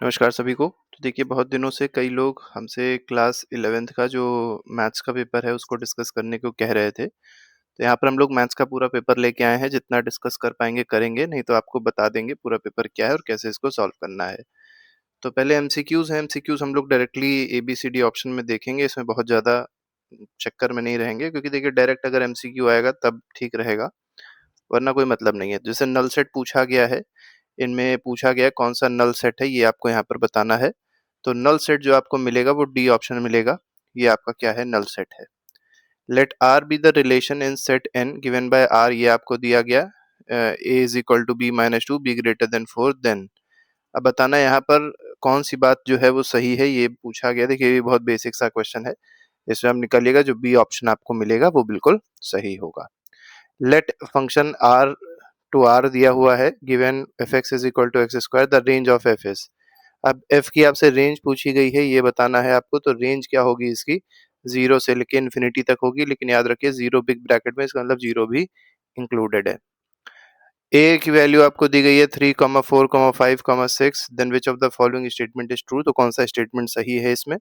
नमस्कार सभी को। तो देखिए बहुत दिनों से कई लोग हमसे क्लास 11th का जो मैथ्स का पेपर है उसको डिस्कस करने को कह रहे थे। तो यहाँ पर हम लोग मैथ्स का पूरा पेपर लेके आए हैं, जितना डिस्कस कर पाएँगे करेंगे, नहीं तो आपको बता देंगे पूरा पेपर क्या है और कैसे इसको सॉल्व करना है। तो पहले एमसीक्यूज़ हैं, एमसीक्यूज़ हम लोग डायरेक्टली एबीसीडी ऑप्शन में देखेंगे, इसमें बहुत ज़्यादा चक्कर में नहीं रहेंगे क्योंकि देखिए डायरेक्ट अगर एमसीक्यू आएगा तब ठीक रहेगा, वरना कोई मतलब नहीं है। जैसे नल सेट पूछा गया है, इनमें पूछा गया है कौन-सा नल सेट है, ये आपको यहाँ पर बताना है। तो नल सेट जो आपको मिलेगा वो डी ऑप्शन में मिलेगा, ये आपका क्या है, नल सेट है। Let R be the relation in set N given by R, ये आपको दिया गया A is equal to B minus two, B greater than 4, then अब बताना है यहाँ पर कौन सी बात जो है वो सही है, ये पूछा गया। देखिए ये बहुत बेसिक सा क्वेश्चन है, इसमें आप निकालिएगा जो बी ऑप्शन आपको मिलेगा वो बिल्कुल सही होगा। Let function R to R दिया हुआ है, given f x is equal to x square, the range of f is. अब एफ की आपसे रेंज पूछी गई है, ये बताना है आपको। तो रेंज क्या होगी इसकी, जीरो से लेके इन्फिनिटी तक होगी, लेकिन याद रखिए जीरो बिग ब्रैकेट में, इसका मतलब जीरो भी इंक्लूडेड है। ए की वैल्यू आपको दी गई है 3,4,5,6, then which of the following statement is true, तो कौन सा स्टेटमेंट सही है इसमें।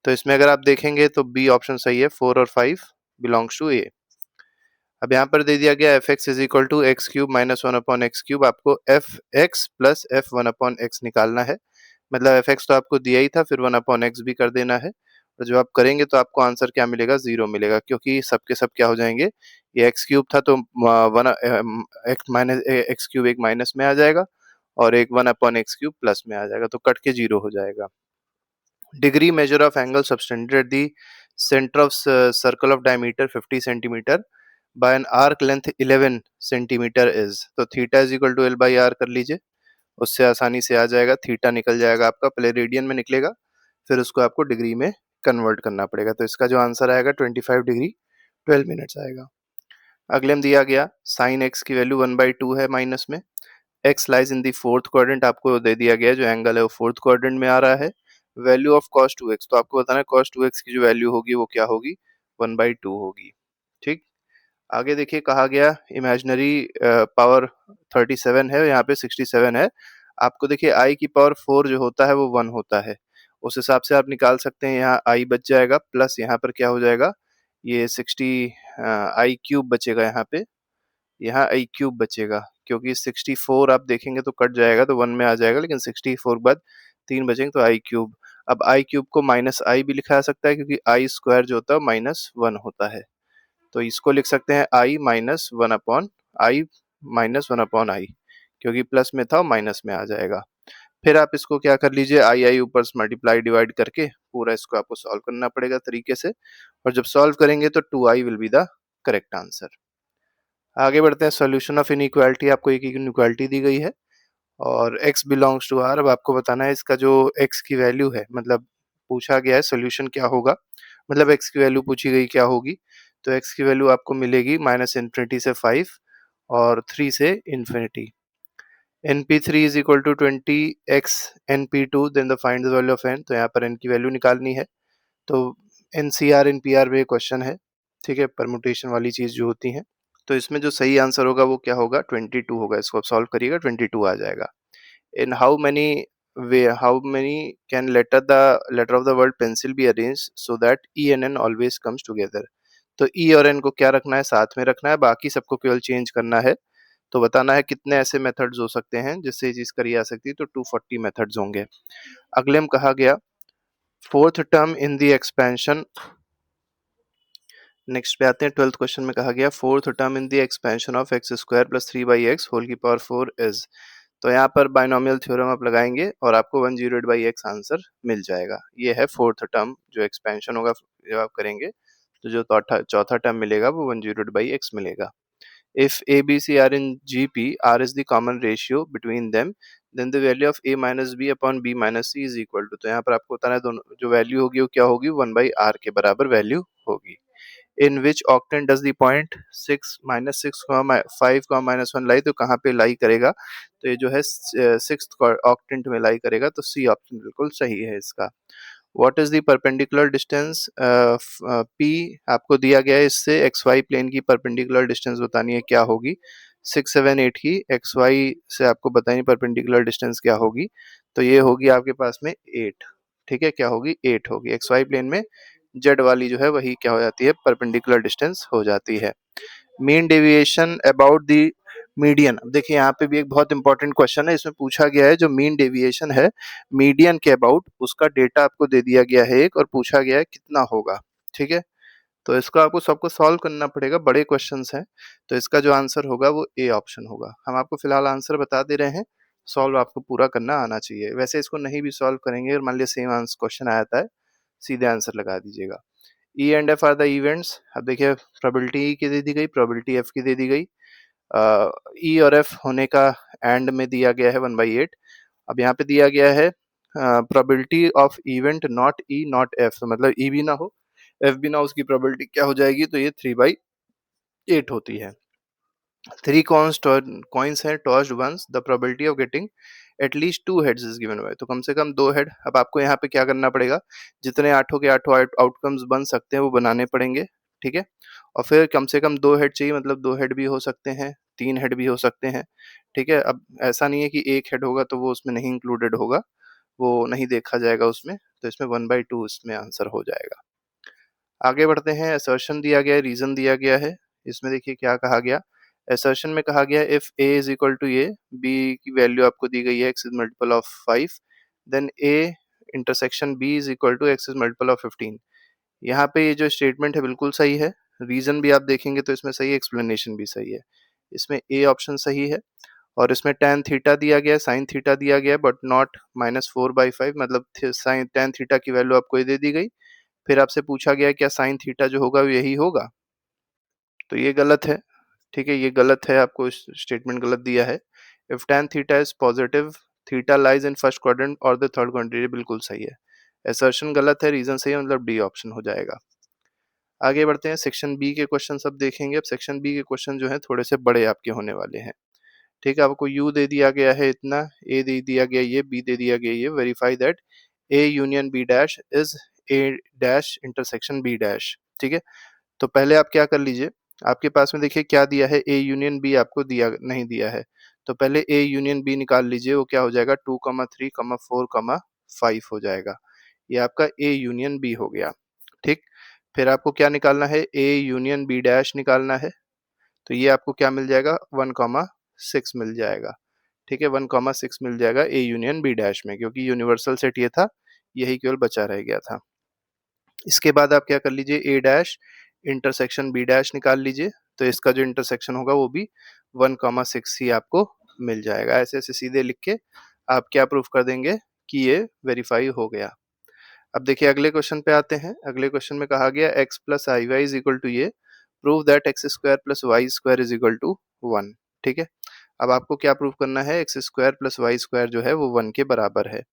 तो इसमें अगर आप देखेंगे तो बी ऑप्शन सही है, 4 और 5 बिलोंग्स टू ए। अब यहाँ पर दे दिया गया f x is equal to x cube minus one upon x cube, आपको f x plus f one upon x निकालना है। मतलब एफ एक्स तो आपको दिया ही था, फिर वन अपॉन एक्स भी कर देना है, और जब आप करेंगे तो आपको आंसर क्या मिलेगा, जीरो मिलेगा, क्योंकि सबके सब क्या हो जाएंगे, ये एक्स क्यूब था तो one x minus x cube एक माइनस में आ जाएगा और एक one upon x cube plus में आ जाएगा, तो कट के जीरो हो जाएगा। Degree measure of angle subtended at the centre of circle of diameter 50 centimetre by an arc length 11 centimetre is, तो theta is equal to l by r कर लीजिए, उससे आसानी से आ जाएगा, थीटा निकल जाएगा आपका, पहले रेडियन में निकलेगा फिर उसको आपको डिग्री में कन्वर्ट करना पड़ेगा। तो इसका जो आंसर आएगा 25 डिग्री 12 मिनट्स आएगा। अगले में दिया गया साइन एक्स की वैल्यू 1/2 है माइनस में, x lies in the fourth quadrant, आपको दे दिया गया जो एंगल है वो फोर्थ क्वाड्रेंट में आ रहा है। वैल्यू ऑफ कॉस 2x, तो आपको बताना है कॉस 2x की जो वैल्यू होगी वो क्या होगी, 1/2 होगी। ठीक, आगे देखिए कहा गया इमेजिनरी पावर 37 है, यहाँ पे 67 है। आपको देखिए आई की पावर 4 जो होता है वो 1 होता है, उस हिसाब से आप निकाल सकते हैं। यहाँ आई बच जाएगा, प्लस यहाँ पर क्या हो जाएगा, ये 60 आई क्यूब बचेगा, यहाँ पे यहाँ आई क्यूब बचेगा, क्योंकि 64 आप देखेंगे तो कट जाएगा तो 1 में आ जाएगा, लेकिन 64 के बाद 3 बचेंगे तो आई क्यूब। अब आई क्यूब को माइनस आई भी लिखा जा सकता है, क्योंकि आई स्क्वायर जो होता है माइनस 1 होता है, तो इसको लिख सकते हैं i minus one upon i, minus one upon i, क्योंकि प्लस में था माइनस में आ जाएगा। फिर आप इसको क्या कर लीजिए, आई आई ऊपर से मल्टीप्लाई डिवाइड करके पूरा इसको आपको सॉल्व करना पड़ेगा तरीके से, और जब सॉल्व करेंगे तो 2i will be the correct answer. आगे बढ़ते हैं, सॉल्यूशन ऑफ इनइक्वालिटी, आपको एक इनइक्वालिटी दी गई है और x बिलोंग्स टू r। अब आपको बताना है इसका जो x की वैल्यू है, मतलब पूछा गया है सोल्यूशन क्या होगा, मतलब x की वैल्यू पूछी गई क्या होगी। तो x की वैल्यू आपको मिलेगी माइनस इन्फिनिटी से 5 और 3 से infinity. np3 is equal to 20x np2, then the find the value of n, तो यहाँ पर n की वैल्यू निकालनी है। तो ncr npr में क्वेश्चन है, ठीक है, परमुटेशन वाली चीज जो होती है। तो इसमें जो सही आंसर होगा वो क्या होगा, 22 होगा, इसको आप सॉल्व करिएगा 22 आ जाएगा। In how many can letter of the word pencil be arranged so that E and N always comes together? तो E और N को क्या रखना है, साथ में रखना है, बाकी सबको केवल चेंज करना है। तो बताना है कितने ऐसे मेथड्स हो सकते हैं जिससे ये चीज करी जा सकती है, तो 240 मेथड्स होंगे। अगले में कहा गया fourth term in the expansion, next पे आते हैं, 12th क्वेश्चन में कहा गया fourth term in the expansion of x square plus 3/x whole की पावर 4 इज। तो यहाँ पर बाइनोमियल थ्योरम आप लगाएंगे और आपको 108/x आंसर मिल जाएगा। ये है फोर्थ टर्म, जो एक्सपेंशन होगा जब आप करेंगे तो जो चौथा टर्म मिलेगा वो 108/x मिलेगा। If a B c are in G P, r is the common ratio between them, then the value of a minus b upon b minus c is equal to, तो यहाँ पर आपको बताना है दोनों जो वैल्यू होगी वो क्या होगी, 1/r के बराबर वैल्यू होगी। In which octant does the point 6 5 minus 1 lie, तो कहाँ पे लाई करेगा, तो ये जो है सिक्स ऑक्टेंट में लाई करेगा, तो सी ऑप्शन बिल्कुल सही है इसका। What is the perpendicular distance P, आपको दिया गया है, इससे एक्स वाई प्लेन की परपेंडिकुलर डिस्टेंस बतानी है क्या होगी, 6 7 8 की एक्स वाई से आपको बताइए परपेंडिकुलर डिस्टेंस क्या होगी। तो ये होगी आपके पास में 8, ठीक है, क्या होगी 8 होगी। एक्स वाई प्लेन में जेड वाली जो है वही क्या हो जाती है, परपेंडिकुलर डिस्टेंस हो जाती है। Mean deviation about the median, देखिए यहाँ पे भी एक बहुत इंपॉर्टेंट क्वेश्चन है, इसमें पूछा गया है जो मीन डेविएशन है मीडियन के अबाउट, उसका डेटा आपको दे दिया गया है एक, और पूछा गया है कितना होगा, ठीक है। तो इसको आपको सबको सॉल्व करना पड़ेगा, बड़े क्वेश्चंस हैं, तो इसका जो आंसर होगा वो ए ऑप्शन होगा। हम आपको फिलहाल आंसर बता दे रहे हैं, सॉल्व आपको पूरा करना आना चाहिए। वैसे इसको नहीं भी सॉल्व करेंगे और मान लिया सेम आंसर क्वेश्चन आता है, सीधे आंसर लगा दीजिएगा। E and F R the events, अब देखिए प्रोबेबिलिटी की दे दी गई, प्रोबेबिलिटी एफ की दे दी गई, ई और एफ होने का एंड में दिया गया है 1/8। अब यहाँ पे दिया गया है probability of event not E not F, मतलब ई भी ना हो एफ भी ना हो, उसकी प्रोबेबिलिटी क्या हो जाएगी, तो ये 3/8 होती है। 3 coins हैं tossed once, the probability of getting at least 2 heads is given by, तो कम से कम 2 हेड। अब आपको यहाँ पे क्या करना पड़ेगा, जितने आठों के आठों आउटकम्स बन सकते हैं वो बनाने पड़ेंगे, ठीक है। और फिर कम से कम 2 हेड चाहिए, मतलब 2 हेड भी हो सकते हैं, 3 हेड भी हो सकते हैं, ठीक है। अब ऐसा नहीं है कि 1 हेड होगा तो वो उसमें नहीं इंक्लूडेड होगा, वो नहीं देखा जाएगा उसमें, तो इसमें 1/2 इसमें आंसर हो जाएगा। आगे बढ़ते हैं, असर्शन दिया गया है, रीजन दिया गया है। इसमें देखिए क्या कहा गया, असर्शन में कहा गया if a is equal to a, b की वैल्यू आपको दी गई है x is multiple of 5, then a intersection b is equal to x is multiple of 15। यहाँ पे ये जो स्टेटमेंट है बिल्कुल सही है, रीजन भी आप देखेंगे तो इसमें सही है, एक्सप्लेनेशन भी सही है, इसमें ए ऑप्शन सही है। और इसमें tan थीटा दिया गया है, sin थीटा दिया गया है, बट नॉट -4/5, मतलब साइन tan थीटा की वैल्यू आपको ये दे दी गई। फिर आपसे पूछा गया क्या साइन थीटा जो होगा वो यही होगा, तो ये गलत है, ठीक है, ये गलत है, आपको स्टेटमेंट गलत दिया है। If tan theta is positive, theta lies in first quadrant और द थर्ड क्वाड्रेंट, ये बिल्कुल सही है। असर्शन गलत है, रीजन सही है, मतलब डी ऑप्शन हो जाएगा। आगे बढ़ते हैं, सेक्शन बी के क्वेश्चन सब देखेंगे। अब सेक्शन बी के क्वेश्चन जो है थोड़े से बड़े आपके होने वाले हैं, ठीक है। आपको यू दे दिया गया है इतना, ए दे दिया गया ये, बी दे दिया गया ये, verify that a union b dash is a dash intersection b dash, ठीक है। तो पहले आप क्या कर लीजिए, आपके पास में देखिए क्या दिया है, ए यूनियन बी आपको दिया नहीं दिया है, तो पहले ए यूनियन बी निकाल लीजिए, वो क्या हो जाएगा 2,3,4,5 हो जाएगा, ये आपका ए यूनियन बी हो गया, ठीक। फिर आपको क्या निकालना है, ए यूनियन बी डैश निकालना है, तो ये आपको क्या मिल जाएगा 1,6 मिल जाएगा, ठीक है, 1,6 मिल जाएगा ए यूनियन बी डैश में, क्योंकि यूनिवर्सल सेट ये था, यही केवल बचा रह गया था। इसके बाद आप क्या कर लीजिए, ए डैश इंटरसेक्शन बी डैश निकाल लीजिए, तो इसका जो इंटरसेक्शन होगा वो भी 1,6 ही आपको मिल जाएगा। ऐसे ऐसे सीधे लिख के आप क्या प्रूफ कर देंगे कि ये वेरीफाई हो गया। अब देखिए अगले क्वेश्चन पे आते हैं। अगले क्वेश्चन में कहा गया x plus i y is equal to ये, prove that x square plus y square is equal to 1, ठीक है। अब आपको क्या प्रूफ करना है, x square plus y square जो है वो 1 के बराबर है।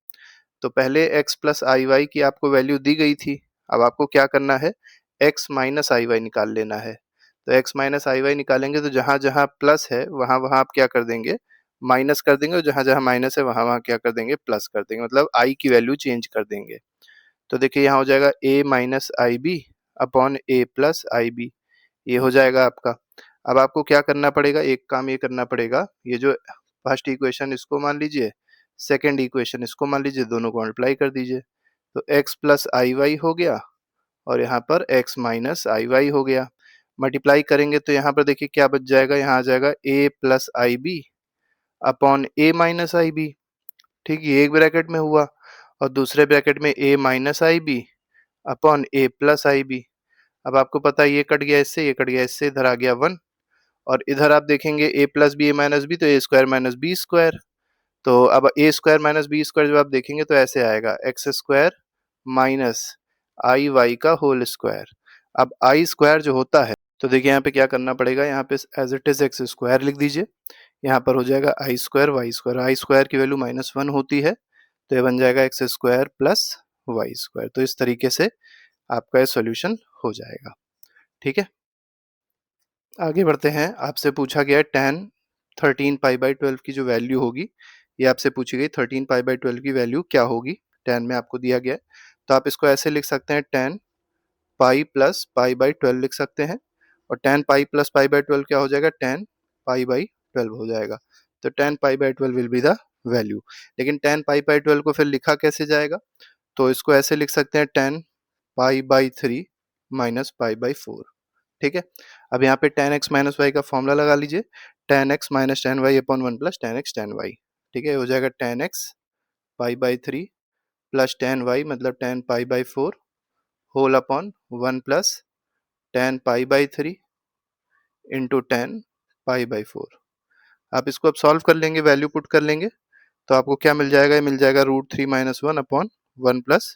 तो पहले x प्लस आई वाई की आपको वैल्यू दी गई थी, अब आपको क्या करना है, x माइनस आई वाई निकाल लेना है। तो x माइनस आई वाई निकालेंगे तो जहां जहां प्लस है वहां वहां आप क्या कर देंगे, माइनस कर देंगे, और जहां जहां माइनस है वहां वहां क्या कर देंगे, प्लस कर देंगे, मतलब i की वैल्यू चेंज कर देंगे। तो देखिए यहाँ हो जाएगा a minus i b upon a plus i b, ये हो जाएगा आपका। अब आपको क्या करना पड़ेगा, एक काम ये करना पड़ेगा, ये जो फर्स्ट इक्वेशन इसको मान लीजिए, सेकेंड इक्वेशन इसको मान लीजिए, दोनों को मल्टीप्लाई कर दीजिए, तो x प्लस आई वाई हो गया, और यहाँ पर x माइनस आई वाई हो गया। मल्टीप्लाई करेंगे तो यहाँ पर देखिए क्या बच जाएगा, यहाँ आ जाएगा a plus i b upon a minus i b, ठीक, ये एक ब्रैकेट में हुआ, और दूसरे ब्रैकेट में a minus i b upon a plus i b. अब आपको पता है ये कट गया इससे, ये कट गया इससे, इधर आ गया 1, और इधर आप देखेंगे a plus b a minus b, तो a square minus b square, तो अब a square minus b square जब आप देखेंगे तो ऐसे आएगा x square minus i y का होल स्क्वायर। अब आई स्क्वायर जो होता है, तो देखिए यहाँ पे क्या करना पड़ेगा, यहाँ पे as it is x square लिख दीजिए, यहाँ पर हो जाएगा i square y square, i square की वैल्यू -1 होती है, तो ये बन जाएगा x square plus y square. तो इस तरीके से आपका ये सॉल्यूशन हो जाएगा, ठीक है। आगे बढ़ते हैं, आपसे पूछा गया tan 13π/12 की जो वैल्यू होगी, ये आपसे पूछी गई 13π/12 की वैल्यू क्या होगी, tan में आपको दिया गया है। तो आप इसको ऐसे लिख सकते हैं, tan पाई प्लस π/12 लिख सकते हैं, और tan पाई प्लस π/12 क्या हो जाएगा, tan π/12 हो जाएगा। तो tan π/12 will be the value. लेकिन 10 पाई बाई 12 को फिर लिखा कैसे जाएगा? तो इसको ऐसे लिख सकते हैं 10 pi by 3 minus pi by 4। ठीक है। अब यहाँ पे 10x माइनस वाई का फॉर्मूला लगा लीजिए, 10x minus 10y upon 1 plus 10x 10y। ठीक है, हो जाएगा 10x pi by 3 plus 10y मतलब 10 pi by 4 whole upon 1 plus 10 pi by 3 into 10 pi by 4। आप इसको अब सॉल्व कर लेंगे, वैल्यू पुट कर लेंगे, तो आपको क्या मिल जाएगा? ये मिल जाएगा root 3 minus 1 upon 1 plus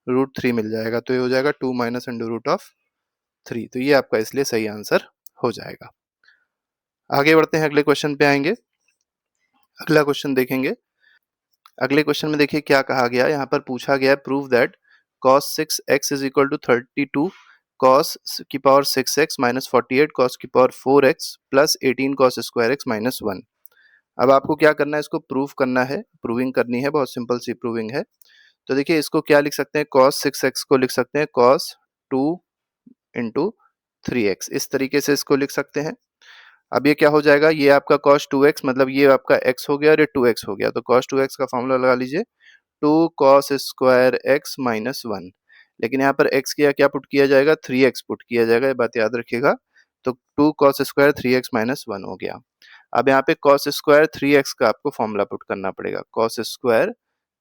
root 3 मिल जाएगा। तो ये हो जाएगा 2 माइनस अंडर रूट ऑफ 3। तो ये आपका इसलिए सही आंसर हो जाएगा। आगे बढ़ते हैं, अगले क्वेश्चन पे आएंगे। अगला क्वेश्चन देखेंगे। अगले क्वेश्चन में देखिए क्या कहा गया। यहाँ पर पूछा गया prove that cos 6x is equal to 32 cos की पावर 6x माइनस 48 cos की power 4x plus 18 cos square x minus 1। अब आपको क्या करना है? इसको प्रूव करना है, प्रूविंग करनी है, बहुत सिंपल सी प्रूविंग है। तो देखिए इसको क्या लिख सकते हैं? cos 6x को लिख सकते हैं cos 2 इंटू 3x, इस तरीके से इसको लिख सकते हैं। अब ये क्या हो जाएगा? ये आपका cos 2x मतलब ये आपका x हो गया और ये 2x हो गया। तो cos 2x का फॉर्मूला लगा लीजिए 2 cos स्क्वायर x माइनस 1। लेकिन यहाँ पर x किया क्या पुट किया जाएगा? 3x पुट किया जाएगा, ये बात याद रखिएगा। तो 2 cos स्क्वायर 3x माइनस 1 हो गया। अब यहाँ पे cos स्क्वायर 3x का आपको फॉर्मूला पुट करना पड़ेगा। cos square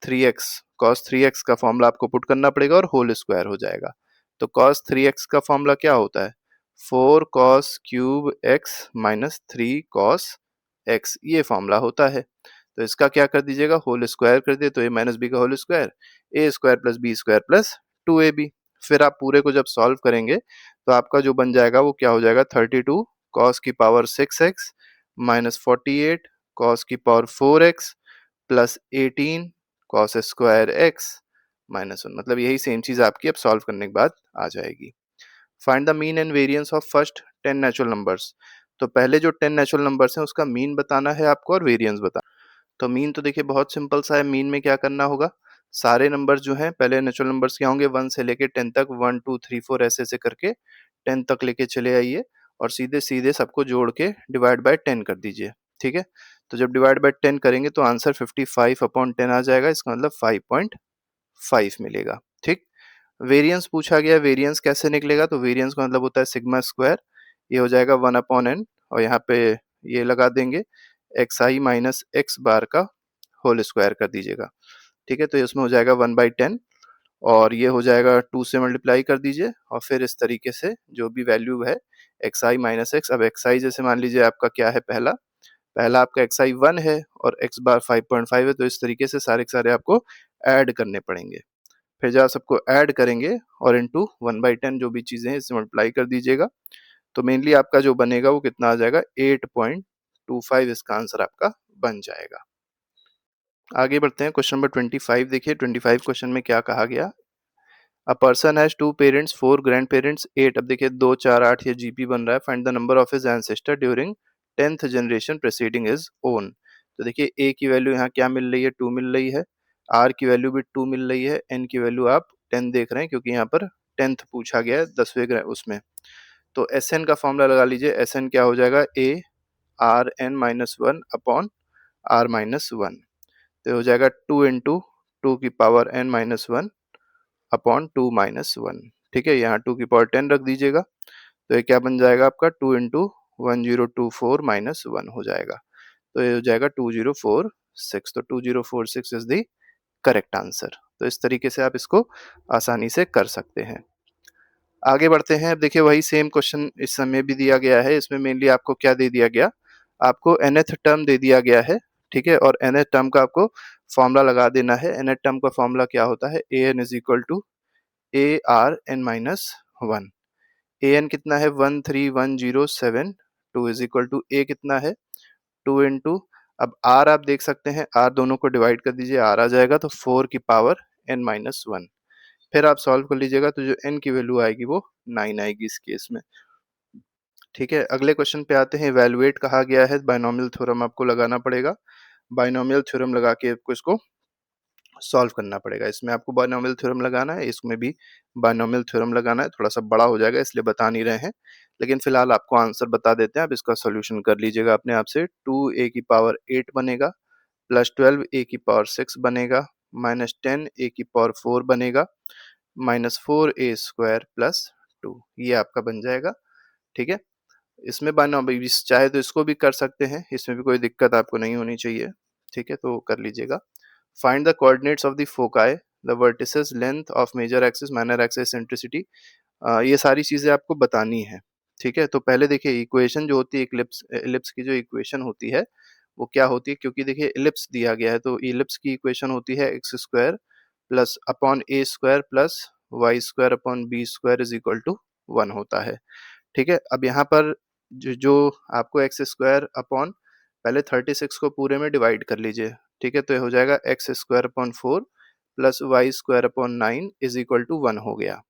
3x, cos 3x का फॉर्मूला आपको पुट करना पड़ेगा और होल स्क्वायर हो जाएगा। तो cos 3x का फॉर्मूला क्या होता है? 4 cos cube x minus 3 cos x, ये फॉर्मूला होता है। तो इसका क्या कर दीजिएगा? होल स्क्वायर कर दिए, तो a माइनस बी का whole square, a square plus b square plus 2ab। फिर आप पूरे को जब सॉल्व करेंगे तो आपका जो बन जाएगा वो क्या हो जाएगा? 32 cos की पावर 6x माइनस 48 cos की power 4x plus 18 cos square x minus 1। मतलब यही सेम चीज आपकी अब सॉल्व करने के बाद आ जाएगी। Find the mean and variance of first 10 natural numbers. तो पहले जो 10 नेचुरल नंबर्स हैं उसका मीन बताना है आपको और वेरिएंस बताना। तो मीन तो देखिए बहुत सिंपल सा है। मीन में क्या करना होगा? सारे नंबर्स जो हैं पहले नेचुरल नंबर्स क्या होंगे? 1 से लेके 10 तक, 1 2 3 4 ऐसे ऐसे करके 10 तक लेके चले आइए और सीधे सीधे सबको जोड़ के डिवाइड बाय 10 कर दीजिए। ठीक है, तो जब डिवाइड बाय 10 करेंगे तो आंसर 55 अपॉन 10 आ जाएगा। इसका मतलब 5.5 मिलेगा। ठीक, वेरिएंस पूछा गया, वेरिएंस कैसे निकलेगा? तो वेरिएंस का मतलब होता है सिग्मा स्क्वायर, ये हो जाएगा 1 अपॉन एन और यहाँ पे ये लगा देंगे x i minus x bar का होल स्क्वायर कर दीजिएगा। ठीक है, तो इसमें हो जाएगा 1/10 और ये हो जाएगा 2 से मल्टीप्लाई कर दीजिए और फिर इस तरीके से जो भी वैल्यू है एक्स आई माइनस एक्स। अब एक्स आई जैसे मान लीजिए आपका क्या है? पहला पहला आपका एक्स आई 1 है और एक्स बार 5.5 है, तो इस तरीके से सारे के सारे आपको ऐड करने पड़ेंगे। फिर जब आप सबको ऐड करेंगे और इंटू 1/10 जो भी चीजें हैं इससे मल्टीप्लाई कर दीजिएगा, तो मेनली आपका जो बनेगा वो कितना आ जाएगा? 8.25 इसका आंसर आपका बन जाएगा। आगे बढ़ते हैं, क्वेश्चन नंबर 25 देखिए। 25 क्वेश्चन में क्या कहा गया? A person has 2 parents 4 grand parents 8। अब देखिए 2 4 8 ये जीपी बन रहा है। Find the number of his ancestor during 10th generation preceding his own. तो देखिए ए की वैल्यू यहाँ क्या मिल रही है? 2 मिल रही है। आर की वैल्यू भी 2 मिल रही है। एन की वैल्यू आप 10 देख रहे हैं क्योंकि यहाँ पर 10th पूछा गया है 10वें उसमें। तो एस एन का फॉर्मूला लगा लीजिए। एस एन क्या हो जाएगा? A r n minus 1 upon r minus 1। तो हो जाएगा 2 इंटू 2 की power n minus 1 upon 2 minus 1। ठीक है, यहाँ 2 की पावर 10 रख दीजिएगा, तो ये क्या बन जाएगा आपका? 2 इंटू 1024 माइनस 1 हो जाएगा। तो ये हो जाएगा 2046। तो 2046 इज द करेक्ट आंसर। तो इस तरीके से आप इसको आसानी से कर सकते हैं। आगे बढ़ते हैं। अब देखिए वही सेम क्वेश्चन इस समय भी दिया गया है। इसमें मेनली आपको क्या दे दिया गया? आपको nth टर्म दे दिया गया है। ठीक है, और nth टर्म का आपको फॉर्मूला लगा देना है। nth टर्म का फॉर्मूला क्या होता है? A n is equal to a r n minus 1। A n कितना है? 13107। 2 इज इक्वल टू ए कितना है? 2 इंटू, अब आर आप देख सकते हैं, आर दोनों को डिवाइड कर दीजिए, आर आ जाएगा तो 4 की पावर एन माइनस 1। फिर आप सॉल्व कर लीजिएगा तो जो एन की वैल्यू आएगी वो 9 आएगी इस केस में। ठीक है, अगले क्वेश्चन पे आते हैं। इवैल्यूएट कहा गया है, बायनोमियल थ्योरम आपको लगाना पड़ेगा। बायनोमियल थ्योरम लगा के आपको इसको सॉल्व करना पड़ेगा। इसमें आपको बायनोमियल थ्योरम लगाना है, इसमें भी बायनोमियल थ्योरम लगाना है। थोड़ा सा बड़ा हो जाएगा इसलिए बता नहीं रहे हैं, लेकिन फिलहाल आपको आंसर बता देते हैं। आप इसका सॉल्यूशन कर लीजिएगा अपने आप से। 2a की पावर 8 बनेगा प्लस 12 ए की पावर 6 बनेगा, माइनस 10 ए की पावर 4 बनेगा, माइनस 4 ए स्क्वायर प्लस 2, ये आपका बन जाएगा। ठीक है, इसमें बना भाई चाहे तो इसको भी कर सकते हैं, इसमें भी कोई दिक्कत आपको नहीं होनी चाहिए। ठीक है, तो कर लीजिएगा। Find the coordinates of the foci, the vertices, length of major axis, minor axis, eccentricity. ये सारी चीजें आपको बतानी है। ठीक है, तो पहले देखिए इक्वेशन जो होती है इक्लिप्स इलिप्स की जो इक्वेशन होती है वो क्या होती है, क्योंकि देखिए इलिप्स दिया गया है तो इलिप्स की इक्वेशन होती है x square plus upon a square plus y square upon b square is equal to 1 होता है। ठीक है, अब यहाँ पर जो आपको एक्स स्क्वायर अपॉन पहले 36 को पूरे में डिवाइड कर लीजिए। ठीक है, तो ये हो जाएगा एक्स स्क्वायर अपॉन 4 प्लस y square upon 9 is equal to 1 हो गया।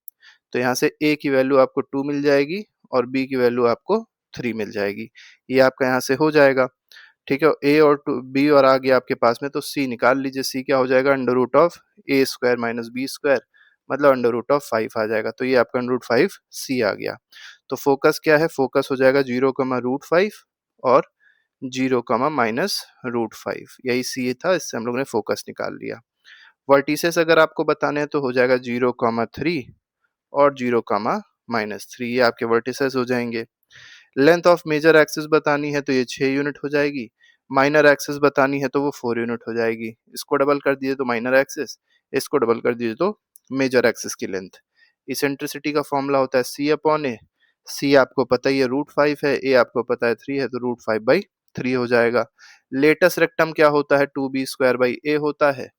तो यहाँ से a की वैल्यू आपको 2 मिल जाएगी और b की वैल्यू आपको 3 मिल जाएगी। ये आपका यहाँ से हो जाएगा। ठीक है, a और b और आ गया आपके पास में, तो c निकाल लीजिए। c क्या हो जाएगा, under root of a square minus b square, मतलब अंडर रूट ऑफ 5 आ जाएगा। तो ये आपका अंडर रूट 5 c आ गया। तो फोकस क्या है, फोकस हो जाएगा 0,√5 और 0,-√5, यही c था, इससे हम लोग ने फोकस निकाल लिया। वर्टिसेस अगर आपको बताने हैं तो हो जाएगा 0,3 और 0,-3, ये आपके वर्टिसेस हो जाएंगे। लेंथ ऑफ मेजर एक्सिस बतानी है तो ये 6 यूनिट हो जाएगी। माइनर एक्सिस बतानी है तो वो 4 यूनिट हो जाएगी। इसको डबल कर दिए तो माइनर एक्सिस, इसको डबल कर दिए तो मेजर एक्सिस की लेंथ। इसेंट्रिसिटी का फॉर्मूला होता है c अपॉन ए। c आपको पता ही है √5 है, a आपको पता है 3 है, तो √5/3 हो जाएगा। लेटेस्ट रेक्टम क्या होता है, 2b² a होता है,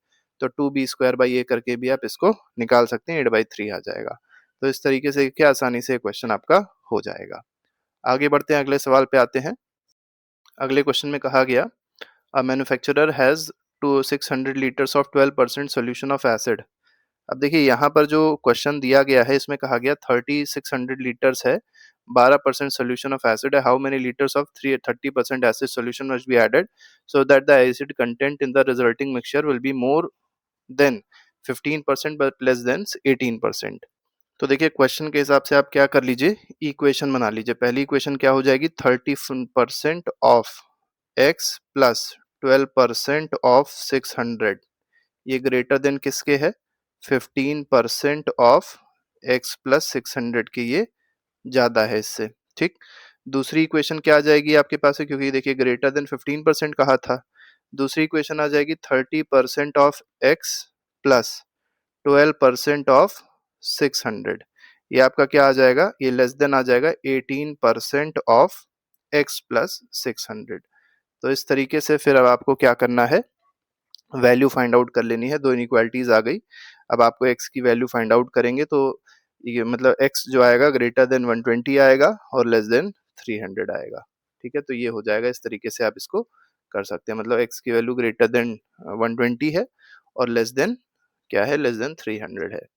तो 2b² a करके भी आप इसको निकाल सकते हैं, 8/3 आ जाएगा। तो इस तरीके से क्या आसानी से क्वेश्चन आपका हो जाएगा। आगे बढ़ते हैं, अगले सवाल पे आते हैं। अगले क्वेश्चन में कहा गया a manufacturer has to 600 litres of 12% solution of acid. अब देखिए यहाँ पर जो क्वेश्चन दिया गया है इसमें कहा गया 3600 लीटर्स है, 12% सॉल्यूशन ऑफ एसिड है। How many litres of 30% acid solution must be added so that the acid content in the resulting mixture will be more than 15% but less than 18%। तो देखिए क्वेश्चन के हिसाब से आप क्या कर लीजिए, इक्वेशन बना लीजिए। पहली इक्वेशन क्या हो जाएगी, 30% ऑफ एक्स प्लस 12% ऑफ 600, ये ग्रेटर देन किसके है, 15% ऑफ एक्स प्लस 600 के, ये ज्यादा है इससे। ठीक, दूसरी इक्वेशन क्या आ जाएगी आपके पास है, क्योंकि देखिए ग्रेटर देन 15% कहा था। दूसरी इक्वेशन आ जाएगी 30% ऑफ एक्स प्लस 12% ऑफ 600, ये आपका क्या आ जाएगा, ये लेस देन आ जाएगा 18% ऑफ एक्स प्लस 600। तो इस तरीके से फिर अब आपको क्या करना है, वैल्यू फाइंड आउट कर लेनी है। दो इनइक्वालिटीज आ गई, अब आपको एक्स की वैल्यू फाइंड आउट करेंगे तो ये मतलब एक्स जो आएगा ग्रेटर देन 120 आएगा और लेस देन 300 आएगा। ठीक है, तो ये हो जाएगा, इस तरीके से आप इसको कर सकते हैं। मतलब एक्स की वैल्यू ग्रेटर देन 120 है और लेस देन क्या है, लेस देन 300 है।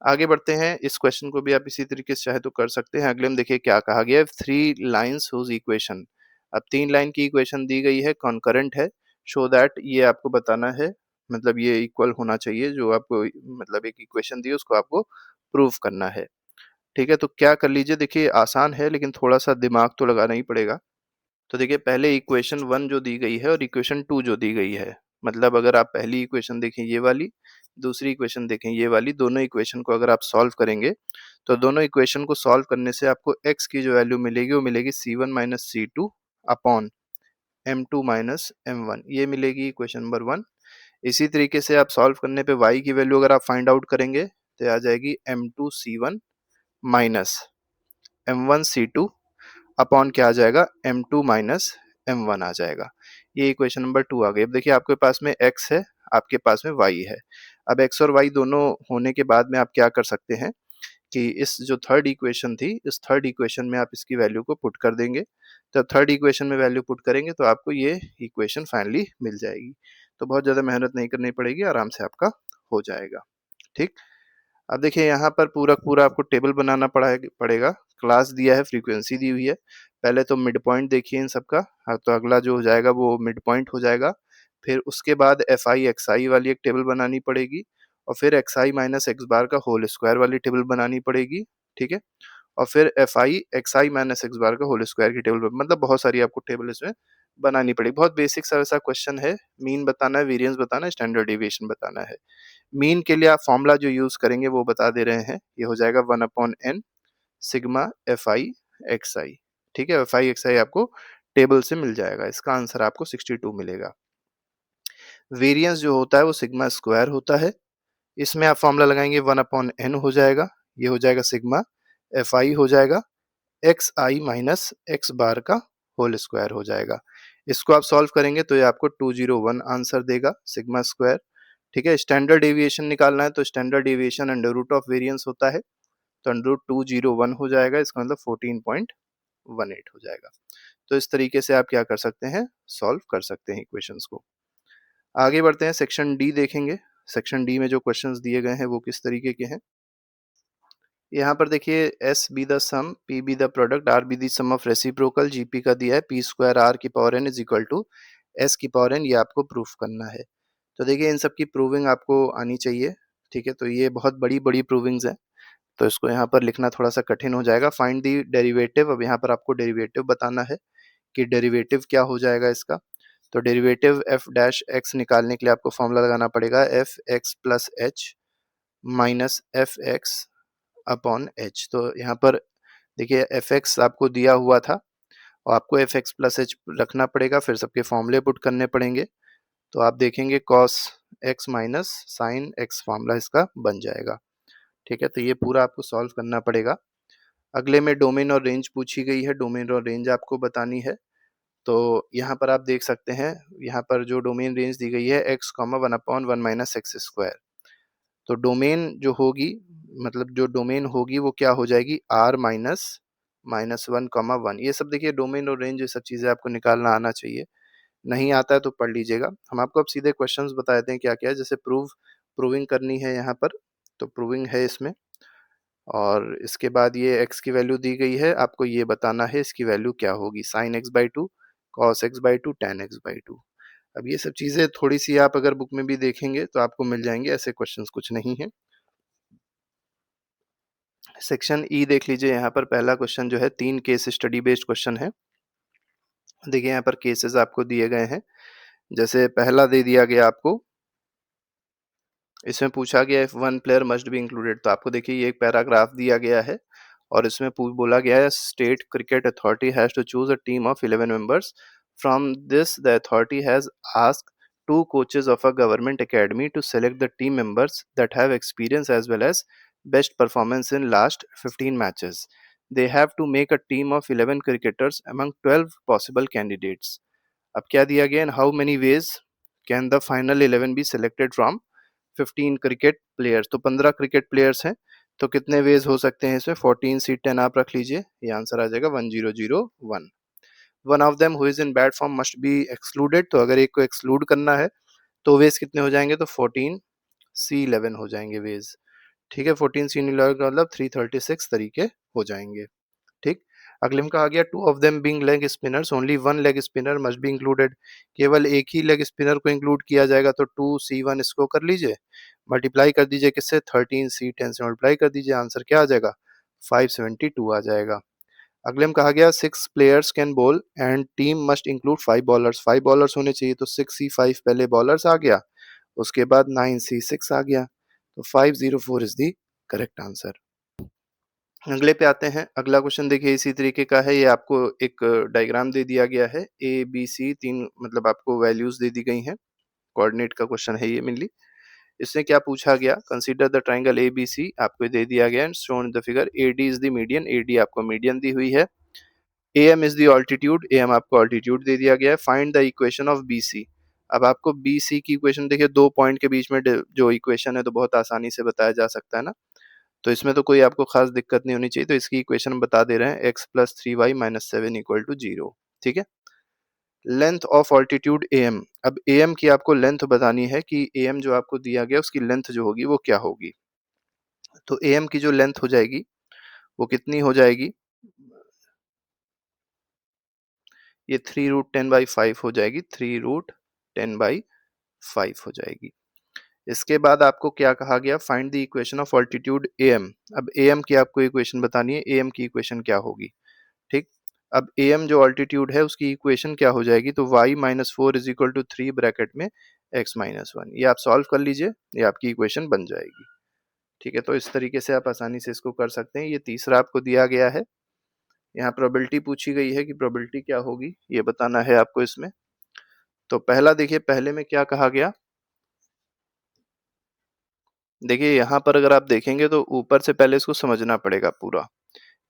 आगे बढ़ते हैं, इस क्वेश्चन को भी आप इसी तरीके से चाहे तो कर सकते हैं। अगले में देखिए क्या कहा गया है, 3 लाइन्स हुज इक्वेशन। अब 3 लाइन की इक्वेशन दी गई है, कॉन्करेंट है, शो दैट, ये आपको बताना है, मतलब ये इक्वल होना चाहिए। जो आपको मतलब एक इक्वेशन दी है उसको आपको प्रूव करना है। ठीक है, तो क्या कर लीजिए, देखिए आसान है लेकिन थोड़ा सा दिमाग तो लगाना ही पड़ेगा। तो देखिए पहले इक्वेशन 1 जो दी गई है और इक्वेशन 2 जो दी गई है, मतलब अगर आप पहली इक्वेशन देखें ये वाली, दूसरी इक्वेशन देखें ये वाली, दोनों इक्वेशन को अगर आप सॉल्व करेंगे तो दोनों इक्वेशन को सॉल्व करने से आपको x की जो वैल्यू मिलेगी वो मिलेगी c1 minus c2 upon m2 minus m1, ये मिलेगी इक्वेशन नंबर 1। इसी तरीके से आप सॉल्व करने पे y की वैल्यू अगर आप फाइंड आउट करेंगे तो आ जाएगी m2 c1 minus m1 c2 upon क्या आ जाएगा, m2 माइनस m1 आ जाएगा। ये इक्वेशन नंबर 2 आ गई। अब देखिए आपके पास में x है, आपके पास में y है। अब x और y दोनों होने के बाद में आप क्या कर सकते हैं कि इस जो थर्ड इक्वेशन थी, इस थर्ड इक्वेशन में आप इसकी वैल्यू को पुट कर देंगे। जब थर्ड इक्वेशन में वैल्यू पुट करेंगे तो आपको ये इक्वेशन फाइनली मिल जाएगी। तो बहुत ज़्यादा मेहनत नहीं करनी पड़ेगी, आराम से आपका हो जाएगा। ठीक, अब देखिए यहाँ पर पूरा पूरा आपको टेबल बनाना पड़ेगा। क्लास दिया है, फ्रीक्वेंसी दी हुई है। पहले तो मिड पॉइंट देखिए इन सबका। हाँ, तो अगला जो हो जाएगा वो मिड पॉइंट हो जाएगा। फिर उसके बाद एफ आई एक्स आई वाली एक टेबल बनानी पड़ेगी और फिर x i minus x bar का होल स्क्वायर वाली टेबल बनानी पड़ेगी। ठीक है, और फिर f i x i minus x bar का होल स्क्वायर की टेबल, मतलब बहुत सारी आपको टेबल इसमें बनानी पड़ेगी। बहुत बेसिक सा क्वेश्चन है, मीन बताना है, वेरिएंस बताना है, स्टैंडर्ड डेविएशन बताना है। मीन के लिए आप फॉर्मूला जो यूज करेंगे वो बता दे रहे हैं, ये हो जाएगा 1/n सिग्मा fi xi। ठीक है, fi xi आपको टेबल से मिल जाएगा, इसका आंसर आपको 62 मिलेगा। वेरिएंस जो होता है वो सिग्मा स्क्वायर होता है, इसमें आप फॉर्मूला लगाएंगे 1/n हो जाएगा, ये हो जाएगा सिग्मा, fi हो जाएगा xi माइनस x बार का होल स्क्वायर हो जाएगा। इसको आप सॉल्व करेंगे तो ये आपको 201 आंसर देगा सिग्मा स्क्वायर। ठीक है, स्टैंडर्ड डेविएशन निकालना है तो standard deviation under root of variance होता है, तो अंडर रूट 201 हो जाएगा, इसका मतलब 14.18 हो जाएगा। तो इस तरीके से आप क्या कर सकते हैं, सॉल्व कर सकते हैं इक्वेशंस को। आगे बढ़ते हैं, सेक्शन डी देखेंगे। सेक्शन डी में जो क्वेश्चंस दिए गए हैं वो किस तरीके के हैं। यहाँ पर देखिए, S be the sum, P be the product, R be the sum of reciprocal, GP का दिया है पी स्क्वायर आर की power n is equal to S की पावर एन, ये आपको प्रूफ करना है। तो देखिए इन सब की प्रूविंग आपको आनी चाहिए। ठीक है, तो ये बहुत बड़ी बड़ी प्रूविंग्स हैं, तो इसको यहाँ पर लिखना थोड़ा सा कठिन हो जाएगा। फाइंड दी डेरिवेटिव, अब यहाँ पर आपको डेरिवेटिव बताना है कि डेरिवेटिव क्या हो जाएगा इसका। तो डेरिवेटिव एफ डैश एक्स निकालने के लिए आपको फॉर्मूला लगाना पड़ेगा F x plus H minus F x upon H. तो यहाँ पर देखिए एफ एक्स आपको दिया हुआ था और आपको एफ एक्स प्लस एच रखना पड़ेगा, फिर सबके फॉर्मूले पुट करने पड़ेंगे। तो आप देखेंगे cos x minus sine x formula इसका बन जाएगा। ठीक है, तो ये पूरा आपको सॉल्व करना पड़ेगा। अगले में डोमेन और रेंज पूछी गई है, डोमेन और रेंज आपको बतानी है। तो यहाँ पर आप देख सकते हैं, यहाँ पर जो डोमेन रेंज दी गई है x comma 1/1 minus x square. तो डोमेन जो होगी, मतलब जो डोमेन होगी वो क्या हो जाएगी, आर माइनस -1, ये सब देखिए डोमेन और रेंज, ये सब चीजें आपको निकालना आना चाहिए। नहीं आता है तो पढ़ लीजिएगा। हम आपको अब सीधे क्वेश्चंस बता देते हैं क्या क्या है। जैसे प्रूविंग करनी है यहाँ पर, तो प्रूविंग है इसमें, और इसके बाद ये x की वैल्यू दी गई है, आपको ये बताना है इसकी वैल्यू क्या होगी, sin x/2, cos x/2, tan x/2। अब ये सब चीजें थोड़ी सी आप अगर बुक में भी देखेंगे तो आपको मिल जाएंगे, ऐसे क्वेश्चंस कुछ नहीं है। सेक्शन ई देख लीजिए, यहाँ पर पहला क्वेश्चन जो है 3 केस स्टडी बेस्ड क्वेश्चन है। देखिए यहाँ पर केसेस आपको दिए गए हैं। जैसे पहला दे दिया गया आपको, इसमें पूछा गया if one player must be included. तो आपको देखिए ये एक पैराग्राफ दिया गया है और इसमें बोला गया है state cricket authority has to choose a team of 11 members, from this the authority has asked two coaches of a government academy to select the team members that have experience as well as best performance in last 15 matches. They have to make a team of 11 cricketers among 12 possible candidates. अब क्या दिया गया, in how many ways can the final 11 be selected from 15 cricket players. तो 15 cricket players हैं, तो कितने veg हो सकते हैं इसमें, 14 सी 10 आप रख लीजिए, ये आंसर आ जाएगा 1001। One of them who is in bad form must be excluded, तो अगर एक को एक्सक्लूड करना है तो वेज कितने हो जाएंगे, तो 14 सी 11 हो जाएंगे वेज। ठीक है, 14 सी 11 का मतलब 336 तरीके हो जाएंगे। ठीक, अगले में कहा गया two of them being leg spinners only one leg spinner must be included. केवल एक ही लेग स्पिनर को इंक्लूड किया जाएगा, तो 2C1 इसको कर लीजिए, मल्टीप्लाई कर दीजिए किससे, 13C10 से मल्टीप्लाई कर दीजिए, आंसर क्या आ जाएगा, 572 आ जाएगा। अगले में कहा गया 6 players can ball and team must include 5 bowlers, 5 bowlers होने चाहिए, तो 6C5 पहले बॉलर्स आ गया, उसके बाद 9C6 आ गया, तो 504 इज द करेक्ट आंसर। अगले पे आते हैं। अगला क्वेश्चन देखिए इसी तरीके का है, ये आपको एक डायग्राम दे दिया गया है, ए बी सी 3 मतलब आपको वैल्यूज दे दी गई हैं, कोऑर्डिनेट का क्वेश्चन है ये मेनली। इसमें क्या पूछा गया, consider the triangle A B C, आपको दे दिया गया है shown the figure, A D is the median, A D आपको मीडियन दी हुई है, A M is the altitude, A M आपको ऑल्टीट्यूड दे दिया गया है, find the equation of B C. अब आपको बी सी की इक्वेशन देखिए, 2 पॉइंट के बीच में जो इक्वेशन है तो बहुत आसानी से बताया जा सकता है ना, तो इसमें तो कोई आपको खास दिक्कत नहीं होनी चाहिए। तो इसकी इक्वेशन बता दे रहे हैं, x plus 3y minus 7 equal to 0। ठीक है, length of altitude A M, अब ए एम की आपको लेंथ बतानी है कि ए एम जो आपको दिया गया उसकी लेंथ जो होगी वो क्या होगी। तो ए एम की जो लेंथ हो जाएगी वो कितनी हो जाएगी, ये 3√10/5 हो जाएगी, 3√10/5 हो जाएगी। इसके बाद आपको क्या कहा गया, find the equation of altitude A M. अब ए एम की आपको इक्वेशन बतानी है, ए एम की इक्वेशन क्या होगी। ठीक, अब am जो ऑल्टीट्यूड है उसकी इक्वेशन क्या हो जाएगी, तो y minus four is equal to 3 bracket में x माइनस वन, ये आप सॉल्व कर लीजिए, ये आपकी इक्वेशन बन जाएगी। ठीक है, तो इस तरीके से आप आसानी से इसको कर सकते हैं। ये तीसरा आपको दिया गया है, यहाँ प्रोबेबिलिटी पूछी गई है कि प्रोबेबिलिटी क्या होगी, ये बताना है आपको इसमें। तो पहला देखिए, पहले में क्या कहा गया, देखिए यहाँ पर अगर आप देखेंगे तो ऊपर से पहले इसको समझना पड़ेगा पूरा।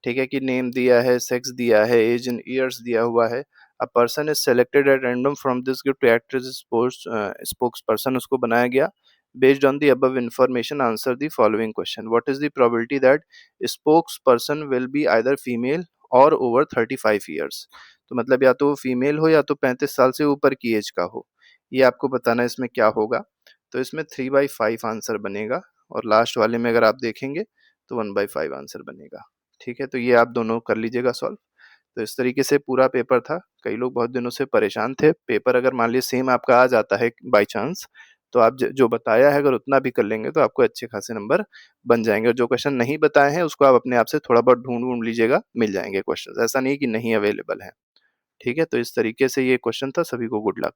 ठीक है, कि नेम दिया है, सेक्स दिया है, एज इन ईयर्स दिया हुआ है। A person is selected at random from this group to act as spokes person, उसको बनाया गया। Based on the above information answer the following question, what is the probability that spokes person will be either female or over 35 years. तो मतलब या तो वो female हो या तो 35 साल से ऊपर की एज का हो, ये आपको बताना है इसमें क्या होगा। तो इसमें 3/5 आंसर बनेगा, और लास्ट वाले में अगर आप देखेंगे तो 1/5 आंसर बनेगा। ठीक है, तो ये आप दोनों कर लीजिएगा सॉल्व। तो इस तरीके से पूरा पेपर था। कई लोग बहुत दिनों से परेशान थे। पेपर अगर मान लीजिए सेम आपका आ जाता है बाय चांस, तो आप जो बताया है अगर उतना भी कर लेंगे तो आपको अच्छे खासे नंबर बन जाएंगे। और जो क्वेश्चन नहीं बताए हैं उसको आप अपने आप से थोड़ा बहुत ढूंढ ढूंढ लीजिएगा, मिल जाएंगे क्वेश्चन, ऐसा नहीं कि नहीं अवेलेबल है। ठीक है, तो इस तरीके से ये क्वेश्चन था। सभी को गुड लक।